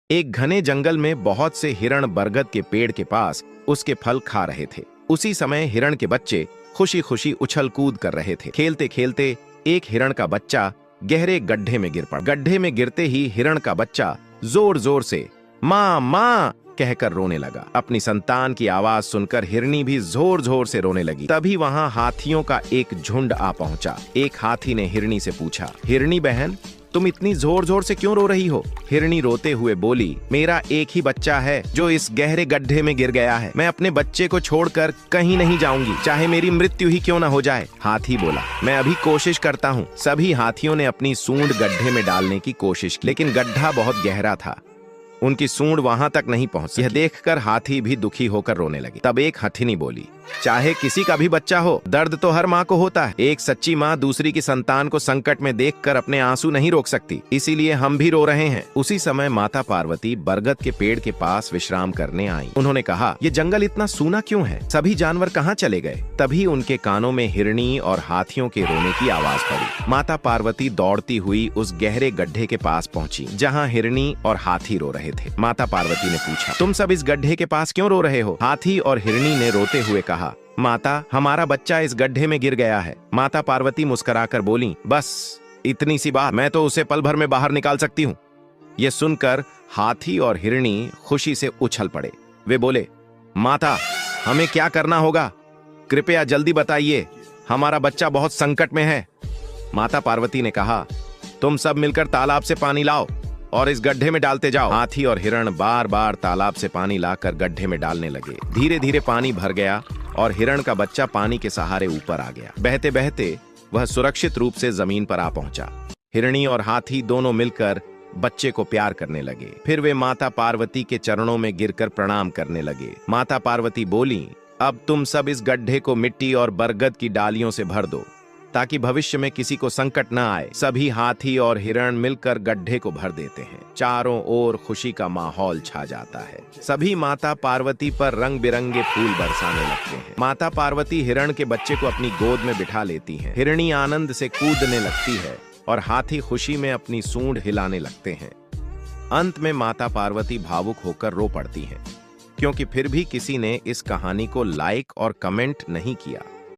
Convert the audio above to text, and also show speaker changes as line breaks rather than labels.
एक घने जंगल में बहुत से हिरण बरगद के पेड़ के पास उसके फल खा रहे थे। उसी समय हिरण के बच्चे खुशी खुशी उछल कूद कर रहे थे। खेलते खेलते एक हिरण का बच्चा गहरे गड्ढे में गिर पड़ा। गड्ढे में गिरते ही हिरण का बच्चा जोर जोर से माँ माँ कहकर रोने लगा। अपनी संतान की आवाज सुनकर हिरनी भी जोर जोर से रोने लगी। तभी वहां हाथियों का एक झुंड आ पहुंचा। एक हाथी ने हिरनी से पूछा, हिरनी बहन, तुम इतनी जोर जोर से क्यों रो रही हो? हिरनी रोते हुए बोली, मेरा एक ही बच्चा है जो इस गहरे गड्ढे में गिर गया है। मैं अपने बच्चे को छोड़कर कहीं नहीं जाऊंगी, चाहे मेरी मृत्यु ही क्यों न हो जाए। हाथी बोला, मैं अभी कोशिश करता हूँ। सभी हाथियों ने अपनी सूंड गड्ढे में डालने की कोशिश की, लेकिन गड्ढा बहुत गहरा था। उनकी सूंड वहां तक नहीं पहुंच सकी। यह देखकर हाथी भी दुखी होकर रोने लगे। तब एक हथिनी बोली, चाहे किसी का भी बच्चा हो, दर्द तो हर माँ को होता है। एक सच्ची माँ दूसरी की संतान को संकट में देखकर अपने आंसू नहीं रोक सकती, इसीलिए हम भी रो रहे हैं। उसी समय माता पार्वती बरगद के पेड़ के पास विश्राम करने आई। उन्होंने कहा, ये जंगल इतना सूना क्यों है? सभी जानवर कहाँ चले गए? तभी उनके कानों में हिरनी और हाथियों के रोने की आवाज पड़ी। माता पार्वती दौड़ती हुई उस गहरे गड्ढे के पास पहुंची जहाँ हिरनी और हाथी रो रहे थे। माता पार्वती ने पूछा, तुम सब इस गड्ढे के पास क्यों रो रहे हो? हाथी और हिरनी ने रोते हुए कहा, माता, हमारा बच्चा इस गड्ढे में गिर गया है। माता पार्वती मुस्कुराकर बोली, बस इतनी सी बात, मैं तो उसे पल भर में बाहर निकाल सकती हूँ। यह सुनकर हाथी और हिरनी खुशी से उछल पड़े। वे बोले, माता, हमें क्या करना होगा? कृपया जल्दी बताइए, हमारा बच्चा बहुत संकट में है। माता पार्वती ने कहा, तुम सब मिलकर तालाब से पानी लाओ और इस गड्ढे में डालते जाओ। हाथी और हिरण बार बार तालाब से पानी लाकर गड्ढे में डालने लगे। धीरे धीरे पानी भर गया और हिरण का बच्चा पानी के सहारे ऊपर आ गया। बहते बहते वह सुरक्षित रूप से जमीन पर आ पहुंचा। हिरनी और हाथी दोनों मिलकर बच्चे को प्यार करने लगे। फिर वे माता पार्वती के चरणों में गिरकर प्रणाम करने लगे। माता पार्वती बोली, अब तुम सब इस गड्ढे को मिट्टी और बरगद की डालियों से भर दो ताकि भविष्य में किसी को संकट न आए। सभी हाथी और हिरण मिलकर गड्ढे को भर देते हैं। चारों ओर खुशी का माहौल छा जाता है। सभी माता पार्वती पर रंग बिरंगे फूल बरसाने लगते हैं। माता पार्वती हिरण के बच्चे को अपनी गोद में बिठा लेती हैं। हिरनी आनंद से कूदने लगती है और हाथी खुशी में अपनी सूंड हिलाने लगते हैं। अंत में माता पार्वती भावुक होकर रो पड़ती हैं, क्योंकि फिर भी किसी ने इस कहानी को लाइक और कमेंट नहीं किया।